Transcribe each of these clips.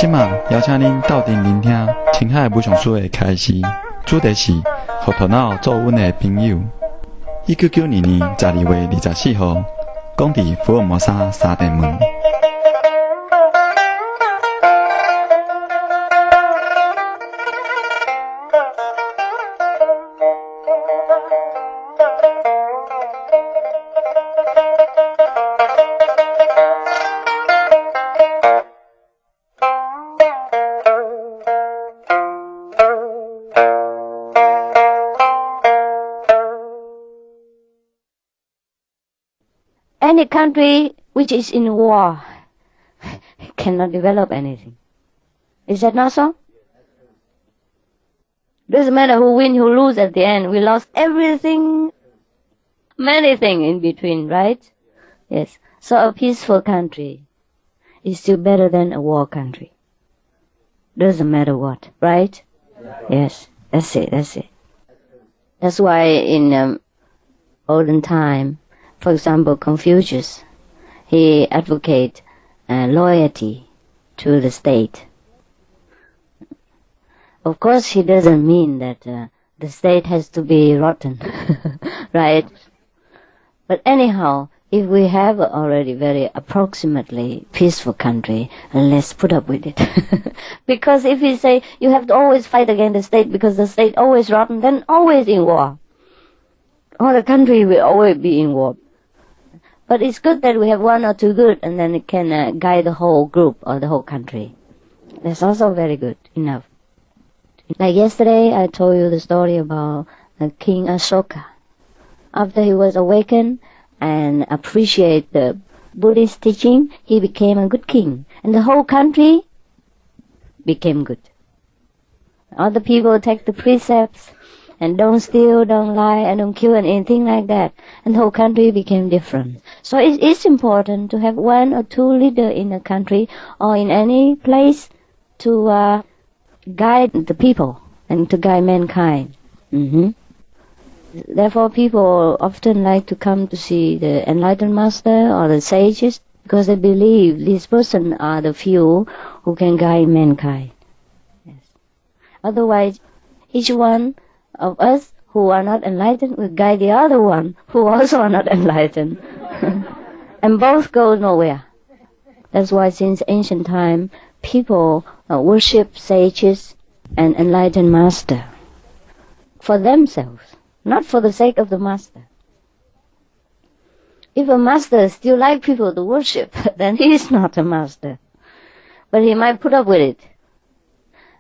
即马邀请您到店聆听青海武上书的开始，主题是互头脑做阮的朋友。1992年12月24号，讲伫福尔摩沙三地门。Any country which is in war cannot develop anything. Is that not so? Doesn't matter who win, who lose at the end. We lost everything, many things in between, right? Yes. So a peaceful country is still better than a war country. Doesn't matter what, right? Yes. That's it. That's why in olden time, for example, Confucius, he advocated loyalty to the state. Of course, he doesn't mean that the state has to be rotten, right? But anyhow, if we have already very approximately peaceful country, let's put up with it. Because if we say you have to always fight against the state because the state always rotten, then always in war. Or the country will always be in war. But it's good that we have one or two good, and then it can guide the whole group or the whole country. That's also very good enough. Like yesterday, I told you the story about King Ashoka. After he was awakened and appreciate the Buddhist teaching, he became a good king, and the whole country became good. All the people take the precepts and don't steal, don't lie, and don't kill, and anything like that. And the whole country became different. So it is important to have one or two leaders in a country or in any place to guide the people and to guide mankind. Therefore, people often like to come to see the enlightened master or the sages because they believe these persons are the few who can guide mankind. Yes. Otherwise, each one of us who are not enlightened will guide the other one who also are not enlightened. And both go nowhere. That's why since ancient time, people worship sages and enlightened master for themselves, not for the sake of the master. If a master still like people to worship, then he is not a master. But he might put up with it.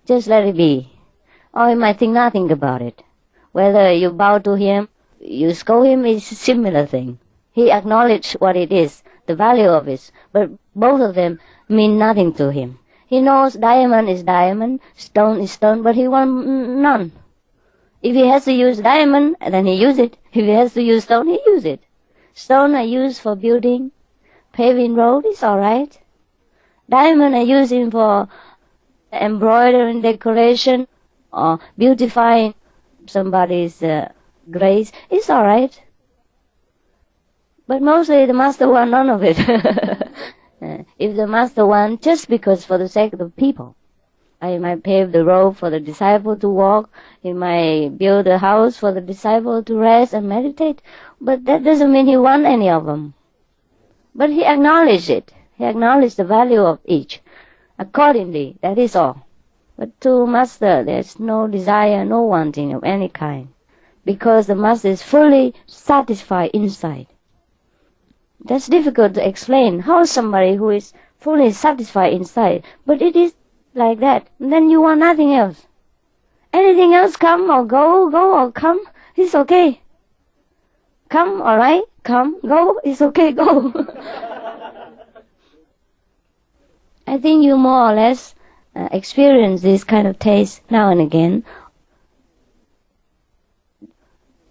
Just let it be. Or he might think nothing about it. Whether you bow to him, you scold him, is a similar thing. He acknowledges what it is, the value of it, but both of them mean nothing to him. He knows diamond is diamond, stone is stone, but he wants none. If he has to use diamond, then he use it. If he has to use stone, he use it. Stone are used for building, paving road, is all right. Diamond are using for embroidery, decoration, or beautifying somebody's grace, it's all right. But mostly the master wants none of it. If the master wants, just because for the sake of the people, he might pave the road for the disciple to walk, he might build a house for the disciple to rest and meditate, but that doesn't mean he wants any of them. But he acknowledges it. He acknowledges the value of each. Accordingly, that is all. But to master, there's no desire, no wanting of any kind, because the master is fully satisfied inside. That's difficult to explain. How somebody who is fully satisfied inside, but it is like that. And then you want nothing else. Anything else come or go or come, it's okay. Come, all right, come, go, it's okay, go. I think you more or less experience this kind of taste now and again.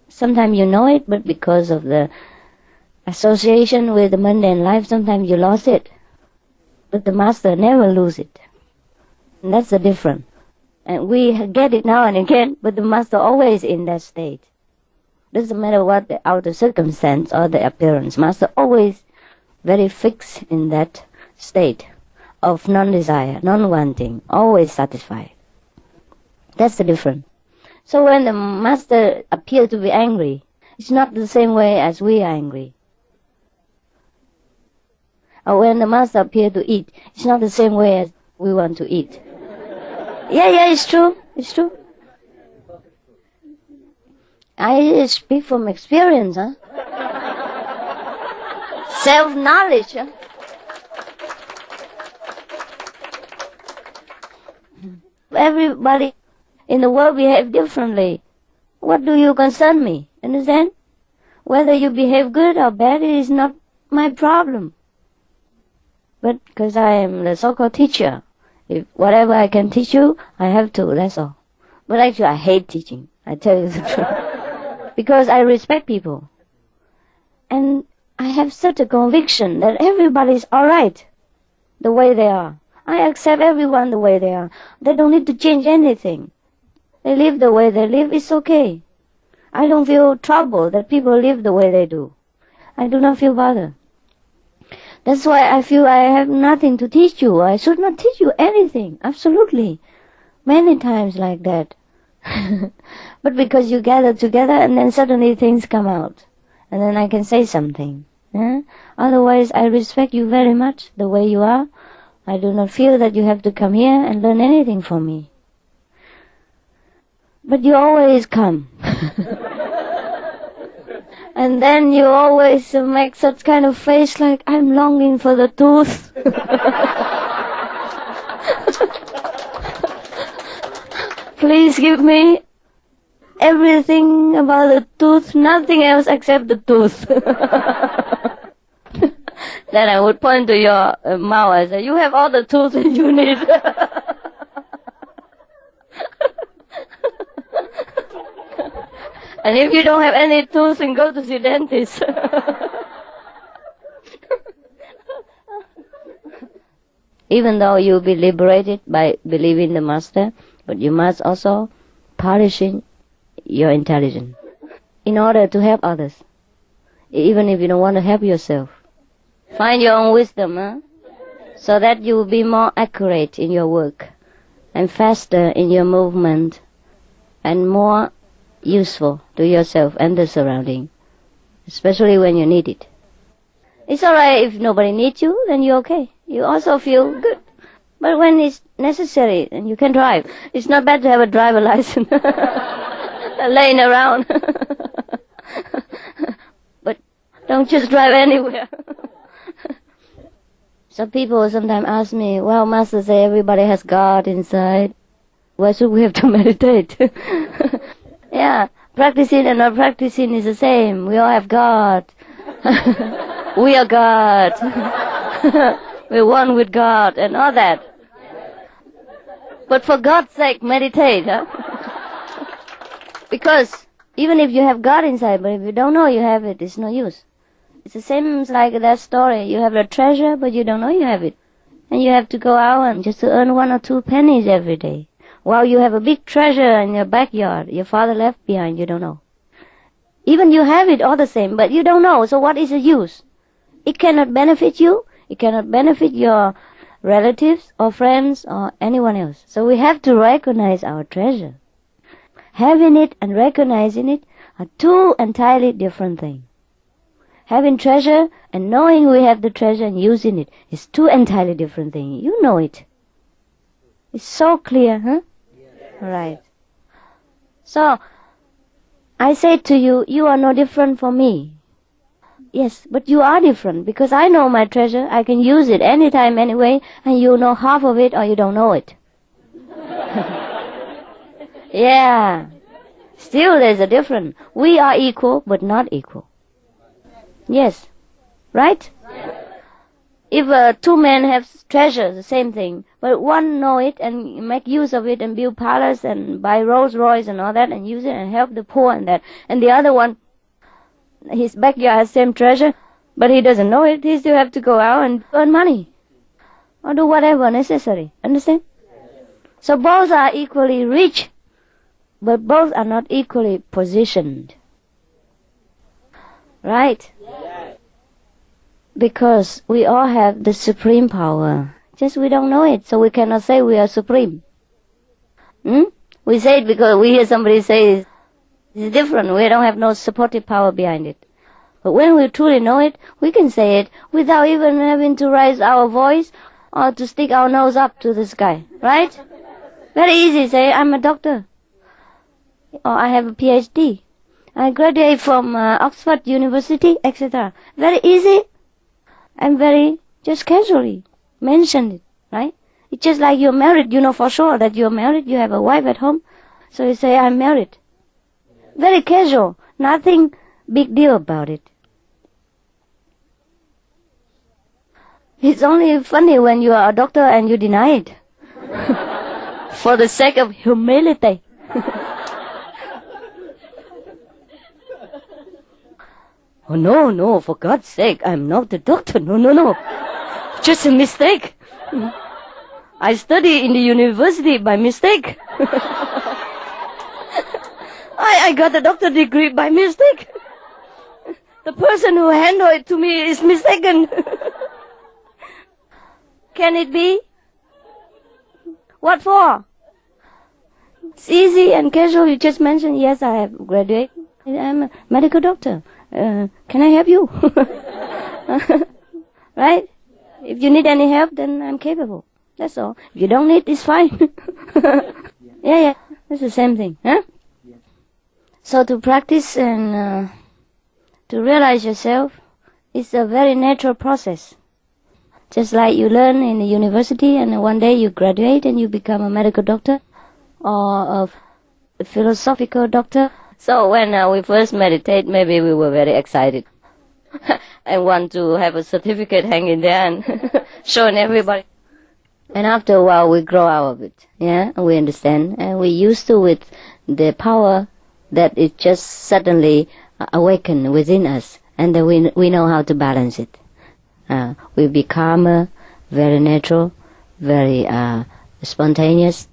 Sometimes you know it, but because of the association with the mundane life, sometimes you lost it. But the master never lose it. And that's the difference. And we get it now and again, but the master always in that state. Doesn't matter what the outer circumstance or the appearance. Master always very fixed in that state. of non-desire, non-wanting, always satisfied. That's the difference. So when the master appears to be angry, it's not the same way as we are angry. Or when the master appears to eat, it's not the same way as we want to eat. Yeah, it's true. It's true. I speak from experience, huh? Self-knowledge, huh? Everybody in the world behave differently. What do you concern me? Understand? Whether you behave good or bad, it is not my problem. But because I am the so-called teacher, if whatever I can teach you, I have to, that's all. But actually I hate teaching, I tell you the truth. Because I respect people. And I have such a conviction that everybody is alright the way they are. I accept everyone the way they are. They don't need to change anything. They live the way they live, it's okay. I don't feel trouble that people live the way they do. I do not feel bothered. That's why I feel I have nothing to teach you. I should not teach you anything. Absolutely. Many times like that. But because you gather together and then suddenly things come out. And then I can say something. Otherwise, I respect you very much the way you are. I do not feel that you have to come here and learn anything from me. But you always come. And then you always make such kind of face like, I'm longing for the tooth. Please give me everything about the tooth, nothing else except the tooth. Then I would point to your mouth and say, you have all the tooth that you need. And if you don't have any tooth, then go to the dentist. Even though you'll be liberated by believing the master, but you must also polishing your intelligence in order to help others. Even if you don't want to help yourself. Find your own wisdom, so that you will be more accurate in your work and faster in your movement and more useful to yourself and the surrounding, especially when you need it. It's alright if nobody needs you, then you're okay. You also feel good. But when it's necessary, then you can drive. It's not bad to have a driver license laying around. But don't just drive anywhere. Some people sometimes ask me, well, Master say everybody has God inside. Why should we have to meditate? Yeah, practicing and not practicing is the same. We all have God. We are God. We're one with God and all that. But for God's sake, meditate, huh? Because even if you have God inside, but if you don't know you have it, it's no use. It's the same like that story. You have a treasure, but you don't know you have it. And you have to go out and just to earn 1 or 2 pennies every day. While you have a big treasure in your backyard, your father left behind, you don't know. Even you have it all the same, but you don't know, so what is the use? It cannot benefit you, it cannot benefit your relatives or friends or anyone else. So we have to recognize our treasure. Having it and recognizing it are two entirely different things. Having treasure and knowing we have the treasure and using it is two entirely different things. You know it. It's so clear, huh? Right. So, I say to you, you are no different from me. Yes, but you are different because I know my treasure. I can use it anytime, anyway, and you know half of it or you don't know it. Yeah. Still there's a difference. We are equal, but not equal. Yes. Right? If 2 men have treasure, the same thing, but one know it and make use of it and build palace and buy Rolls Royce and all that and use it and help the poor and that, and the other one, his backyard has same treasure, but he doesn't know it, he still have to go out and earn money or do whatever necessary. Understand? So both are equally rich, but both are not equally positioned. Right? Because we all have the supreme power, Just we don't know it, so we cannot say we are supreme. We say it because we hear somebody say it's different. We don't have no supportive power behind it. But when we truly know it, we can say it without even having to raise our voice or to stick our nose up to the sky, right? Very easy. Say, I'm a doctor, or I have a PhD. I graduate from Oxford University, etc. Very easy and very just casually mention it, right? It's just like you're married. You know for sure that you're married. You have a wife at home. So you say, I'm married. Very casual. Nothing big deal about it. It's only funny when you are a doctor and you deny it. For the sake of humility. Oh, no, for God's sake, I'm not a doctor. No. Just a mistake. I study in the university by mistake. I got a doctor degree by mistake. The person who handed it to me is mistaken. Can it be? What for? It's easy and casual. You just mention, yes, I have graduated. I'm a medical doctor. Can I help you? Right? If you need any help, then I'm capable. That's all. If you don't need, it's fine. Yeah. It's the same thing. Huh? So to practice and to realize yourself is a very natural process. Just like you learn in the university and one day you graduate and you become a medical doctor or a philosophical doctor. So when we first meditate, maybe we were very excited and want to have a certificate hanging there and showing everybody. And after a while we grow out of it, and we understand and we used to with the power that it just suddenly awakened within us, and then we know how to balance it. We be calmer, very natural, very spontaneous.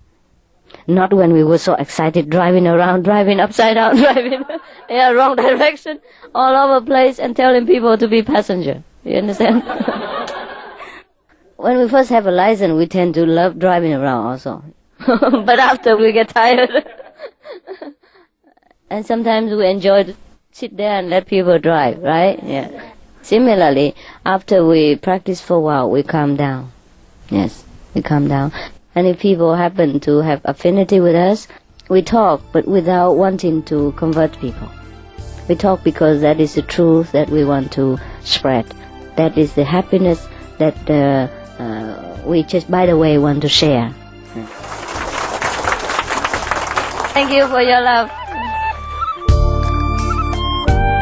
Not when we were so excited, driving around, driving upside down, driving wrong direction, all over the place, and telling people to be passenger. You understand? When we first have a license, we tend to love driving around also. But after we get tired. And sometimes we enjoy to sit there and let people drive, right? Yeah. Similarly, after we practice for a while, we calm down. Yes, we calm down. And if people happen to have affinity with us, we talk, but without wanting to convert people. We talk because that is the truth that we want to spread. That is the happiness that we just, by the way, want to share. Thank you for your love.